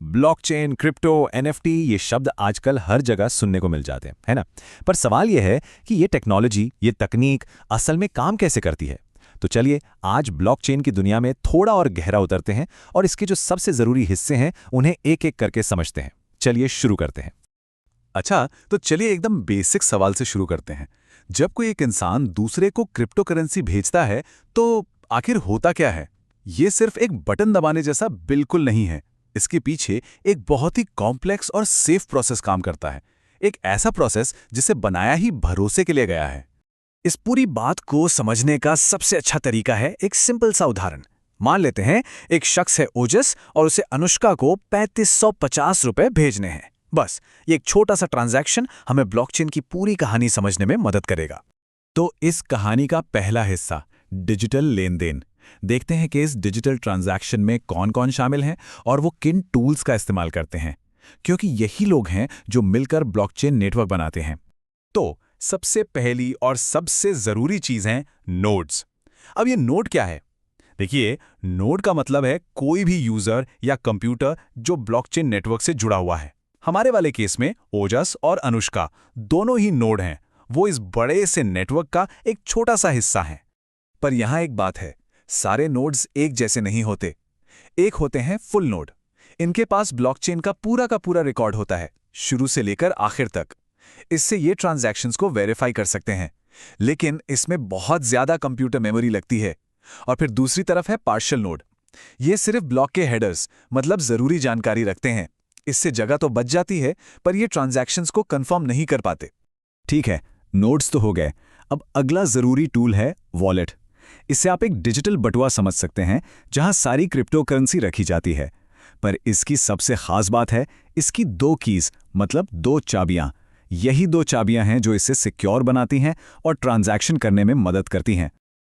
Blockchain, crypto, NFT ये शब्द आजकल हर जगह सुनने को मिल जाते हैं, है ना? पर सवाल यह है कि ये टेक्नोलॉजी, ये तकनीक असल में काम कैसे करती है? तो चलिए आज ब्लॉकचेन की दुनिया में थोड़ा और गहरा उतरते हैं और इसके जो सबसे ज़रूरी हिस्से हैं उन्हें एक-एक करके समझते हैं। चलिए शुरू करते हैं। अच्छा, तो चलिए एकदम बेसिक सवाल से शुरू करते हैं। जब कोई एक इंसान दूसरे को क्रिप्टो करेंसी भेजता है, तो आखिर होता क्या है? ये सिर्फ एक बटन दबाने जैसा बिल्कुल नहीं है। इसके पीछे एक बहुत ही कॉम्प्लेक्स और सेफ प्रोसेस काम करता है। एक ऐसा प्रोसेस जिसे बनाया ही भरोसे के लिए गया है। इस पूरी बात को समझने का सबसे अच्छा तरीका है एक सिंपल सा उदाहरण। मान लेते हैं एक शख्स है ओजस और उसे अनुष्का को 3550 रुपए भेजने हैं। बस ये एक छोटा सा ट्रांजैक्शन हमें ब्लॉकचेन की पूरी कहानी समझने में मदद करेगा। तो इस कहानी का पहला हिस्सा डिजिटल लेन देन। देखते हैं कि इस डिजिटल ट्रांजैक्शन में कौन कौन शामिल हैं और वो किन टूल्स का इस्तेमाल करते हैं, क्योंकि यही लोग हैं जो मिलकर ब्लॉकचेन नेटवर्क बनाते हैं। तो सबसे पहली और सबसे जरूरी चीज है नोड्स। अब ये नोड क्या है? देखिए, नोड का मतलब है कोई भी यूजर या कंप्यूटर जो ब्लॉकचेन नेटवर्क से जुड़ा हुआ है। हमारे वाले केस में ओजस और अनुष्का दोनों ही नोड हैं। वो इस बड़े से नेटवर्क का एक छोटा सा हिस्सा है। पर यहां एक बात है, सारे नोड्स एक जैसे नहीं होते। एक होते हैं फुल नोड। इनके पास ब्लॉकचेन का पूरा रिकॉर्ड होता है, शुरू से लेकर आखिर तक। इससे ये ट्रांजैक्शंस को वेरीफाई कर सकते हैं। लेकिन इसमें बहुत ज्यादा कंप्यूटर मेमोरी लगती है। और फिर दूसरी तरफ है पार्शियल नोड। ये सिर्फ ब्लॉक के हेडर्स, मतलब जरूरी जानकारी रखते हैं। इससे जगह तो बच जाती है, पर ये ट्रांजैक्शंस को कंफर्म नहीं कर पाते। ठीक है, नोड्स तो हो गए। अब अगला जरूरी टूल है वॉलेट। इससे आप एक डिजिटल बटुआ समझ सकते हैं जहां सारी क्रिप्टो करेंसी रखी जाती है। पर इसकी सबसे खास बात है इसकी 2 कीज, मतलब 2 चाबियां। यही 2 चाबियां हैं जो इसे सिक्योर बनाती हैं और ट्रांजैक्शन करने में मदद करती हैं।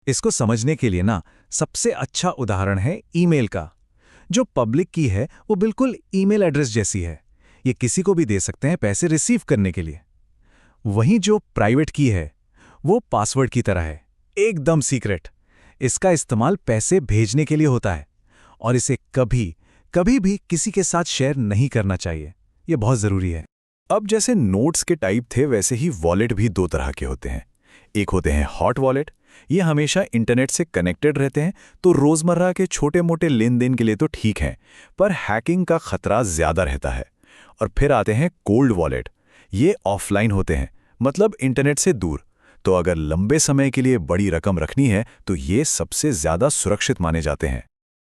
इसको समझने के लिए ना सबसे अच्छा उदाहरण है ईमेल का। जो पब्लिक की है वो बिल्कुल ईमेल एड्रेस जैसी है। ये किसी को भी दे सकते हैं पैसे रिसीव करने के लिए। वहीं जो प्राइवेट की है वो पासवर्ड की तरह है, एकदम सीक्रेट। इसका इस्तेमाल पैसे भेजने के लिए होता है और इसे कभी भी किसी के साथ शेयर नहीं करना चाहिए। ये बहुत जरूरी है। अब जैसे नोट्स के टाइप थे, वैसे ही वॉलेट भी 2 तरह के होते हैं। एक होते हैं हॉट वॉलेट। ये हमेशा इंटरनेट से कनेक्टेड रहते हैं, तो रोजमर्रा के छोटे मोटे लेन देन के लिए तो ठीक है, पर हैकिंग का खतरा ज्यादा रहता है। और फिर आते हैं कोल्ड वॉलेट। ये ऑफलाइन होते हैं, मतलब इंटरनेट से दूर। तो अगर लंबे समय के लिए बड़ी रकम रखनी है तो ये सबसे ज्यादा सुरक्षित माने जाते हैं।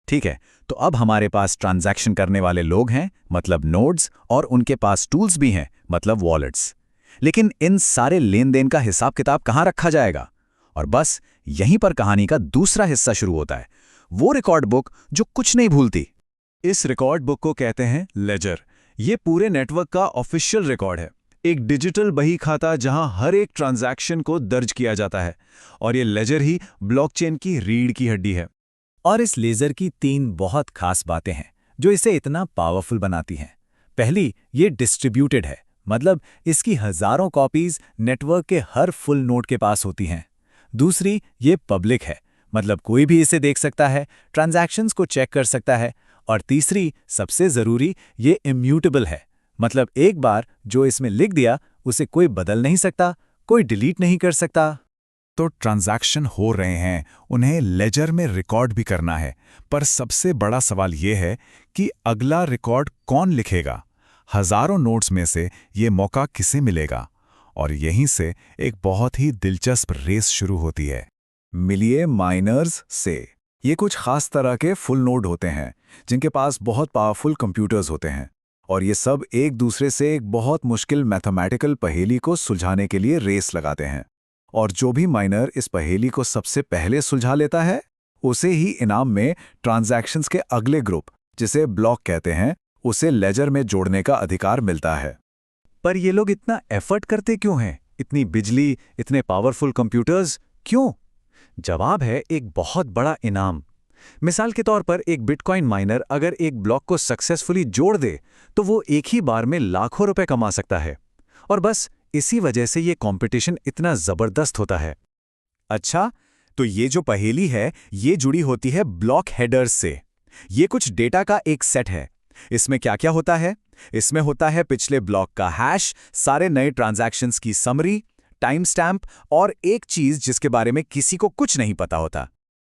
ठीक है, तो अब हमारे पास ट्रांजैक्शन करने वाले लोग हैं, मतलब नोड्स, और उनके पास टूल्स भी हैं, मतलब वॉलेट्स। लेकिन इन सारे लेन देन का हिसाब किताब कहाँ रखा जाएगा? और बस यहीं पर कहानी का दूसरा हिस्सा शुरू होता है, वो रिकॉर्ड बुक जो कुछ नहीं भूलती। इस रिकॉर्ड बुक को कहते हैं लेजर। ये पूरे नेटवर्क का ऑफिशियल रिकॉर्ड है, एक डिजिटल बही खाता जहां हर एक ट्रांजैक्शन को दर्ज किया जाता है। और ये लेजर ही ब्लॉकचेन की रीढ़ की हड्डी है। और इस लेजर की 3 बहुत खास बातें हैं जो इसे इतना पावरफुल बनाती हैं। पहली, ये डिस्ट्रीब्यूटेड है, मतलब इसकी हजारों कॉपीज नेटवर्क के हर फुल नोड के पास होती हैं। दूसरी, ये पब्लिक है, मतलब कोई भी इसे देख सकता है, ट्रांजैक्शंस को चेक कर सकता है। और तीसरी, सबसे जरूरी, ये इम्यूटेबल है, मतलब एक बार जो इसमें लिख दिया उसे कोई बदल नहीं सकता, कोई डिलीट नहीं कर सकता। तो ट्रांजैक्शन हो रहे हैं, उन्हें लेजर में रिकॉर्ड भी करना है। पर सबसे बड़ा सवाल यह है कि अगला रिकॉर्ड कौन लिखेगा? हजारों नोट्स में से ये मौका किसे मिलेगा? और यहीं से एक बहुत ही दिलचस्प रेस शुरू होती है। मिलिए माइनर्स से। ये कुछ खास तरह के फुल नोड होते हैं जिनके पास बहुत पावरफुल कंप्यूटर्स होते हैं, और ये सब एक दूसरे से एक बहुत मुश्किल मैथमेटिकल पहेली को सुलझाने के लिए रेस लगाते हैं। और जो भी माइनर इस पहेली को सबसे पहले सुलझा लेता है, उसे ही इनाम में ट्रांजैक्शंस के अगले ग्रुप, जिसे ब्लॉक कहते हैं, उसे लेजर में जोड़ने का अधिकार मिलता है। पर ये लोग इतना एफर्ट करते क्यों हैं? इतनी बिजली, इतने पावरफुल कंप्यूटर्स, क्यों? जवाब है एक बहुत बड़ा इनाम। मिसाल के तौर पर एक बिटकॉइन माइनर अगर एक ब्लॉक को सक्सेसफुली जोड़ दे तो वो एक ही बार में लाखों रुपए कमा सकता है। और बस इसी वजह से ये कंपटीशन इतना जबरदस्त होता है। अच्छा, तो ये जो पहेली है ये जुड़ी होती है ब्लॉक हेडर्स से। ये कुछ डेटा का एक सेट है। इसमें क्या क्या होता है? इसमें होता है पिछले ब्लॉक का हैश, सारे नए ट्रांजैक्शंस की समरी, टाइम स्टैम्प और एक चीज जिसके बारे में किसी को कुछ नहीं पता होता।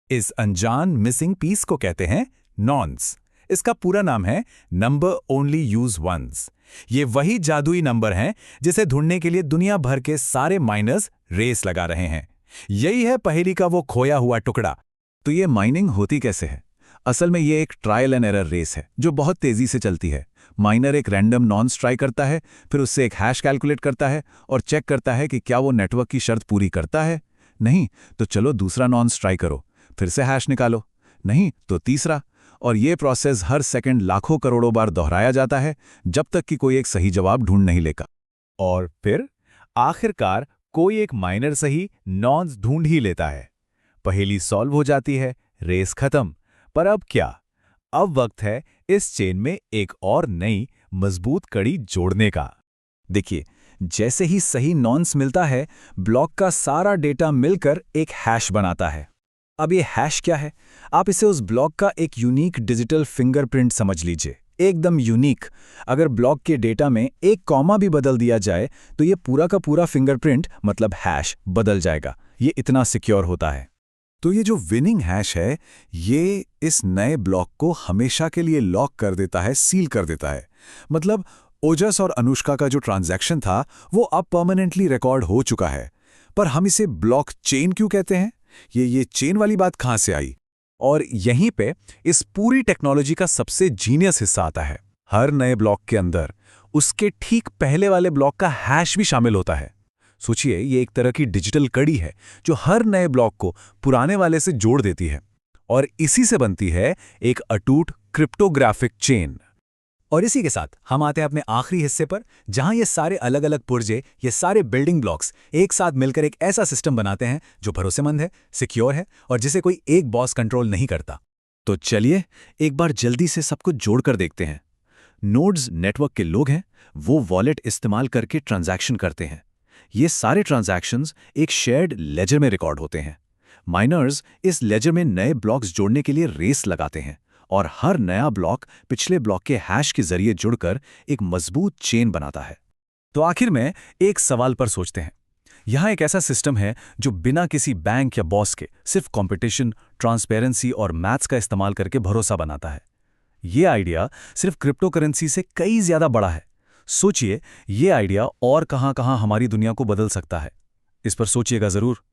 इस अनजान मिसिंग पीस को कहते हैं नॉन्स। इसका पूरा नाम है नंबर ओनली यूज वंस। ये वही जादुई नंबर हैं जिसे ढूंढने के लिए दुनिया भर के सारे माइनर्स रेस लगा रहे हैं। यही है पहेली का वो खोया हुआ टुकड़ा। तो ये माइनिंग होती कैसे है? असल में ये एक ट्रायल एंड एरर रेस है जो बहुत तेजी से चलती है। माइनर एक रैंडम नॉन्स ट्राई करता है, फिर उससे एक हैश कैलकुलेट करता है और चेक करता है कि क्या वो नेटवर्क की शर्त पूरी करता है। नहीं तो चलो दूसरा नॉन्स ट्राई करो, फिर से हैश निकालो, नहीं तो तीसरा। और ये प्रोसेस हर सेकंड लाखों करोड़ों बार दोहराया जाता है जब तक कि कोई एक सही जवाब ढूंढ नहीं लेगा। और फिर आखिरकार कोई एक माइनर सही नॉन्स ढूंढ ही लेता है। पहेली सॉल्व हो जाती है, रेस खत्म। पर अब क्या? अब वक्त है इस चेन में एक और नई मजबूत कड़ी जोड़ने का। देखिए, जैसे ही सही नॉन्स मिलता है, ब्लॉक का सारा डेटा मिलकर एक हैश बनाता है। अब ये हैश क्या है? आप इसे उस ब्लॉक का एक यूनिक डिजिटल फिंगरप्रिंट समझ लीजिए, एकदम यूनिक। अगर ब्लॉक के डेटा में एक कॉमा भी बदल दिया जाए तो ये पूरा का पूरा फिंगरप्रिंट मतलब हैश बदल जाएगा। ये इतना सिक्योर होता है। तो ये जो विनिंग हैश है, ये इस नए ब्लॉक को हमेशा के लिए लॉक कर देता है, सील कर देता है। मतलब ओजस और अनुष्का का जो ट्रांजैक्शन था वो अब परमानेंटली रिकॉर्ड हो चुका है। पर हम इसे ब्लॉक चेन क्यों कहते हैं? ये चेन वाली बात कहाँ से आई? और यहीं पे इस पूरी टेक्नोलॉजी का सबसे जीनियस हिस्सा आता है। हर नए ब्लॉक के अंदर उसके ठीक पहले वाले ब्लॉक का हैश भी शामिल होता है। सोचिए, ये एक तरह की डिजिटल कड़ी है जो हर नए ब्लॉक को पुराने वाले से जोड़ देती है और इसी से बनती है एक अटूट क्रिप्टोग्राफिक चेन। और इसी के साथ हम आते हैं अपने आखिरी हिस्से पर, जहां ये सारे अलग अलग पुर्जे, ये सारे बिल्डिंग ब्लॉक्स एक साथ मिलकर एक ऐसा सिस्टम बनाते हैं जो भरोसेमंद है, सिक्योर है और जिसे कोई एक बॉस कंट्रोल नहीं करता। तो चलिए एक बार जल्दी से सब कुछ जोड़कर देखते हैं। नोड्स नेटवर्क के लोग हैं, वो वॉलेट इस्तेमाल करके ट्रांजैक्शन करते हैं। ये सारे ट्रांजैक्शंस एक शेयर्ड लेजर में रिकॉर्ड होते हैं। माइनर्स इस लेजर में नए ब्लॉक्स जोड़ने के लिए रेस लगाते हैं और हर नया ब्लॉक पिछले ब्लॉक के हैश के जरिए जुड़कर एक मजबूत चेन बनाता है। तो आखिर में एक सवाल पर सोचते हैं। यहाँ एक ऐसा सिस्टम है जो बिना किसी बैंक या बॉस के सिर्फ कंपटीशन, ट्रांसपेरेंसी और मैथ्स का इस्तेमाल करके भरोसा बनाता है। ये आइडिया सिर्फ क्रिप्टो करेंसी से कई ज्यादा बड़ा है। सोचिए, ये आइडिया और कहां-कहां हमारी दुनिया को बदल सकता है। इस पर सोचिएगा जरूर।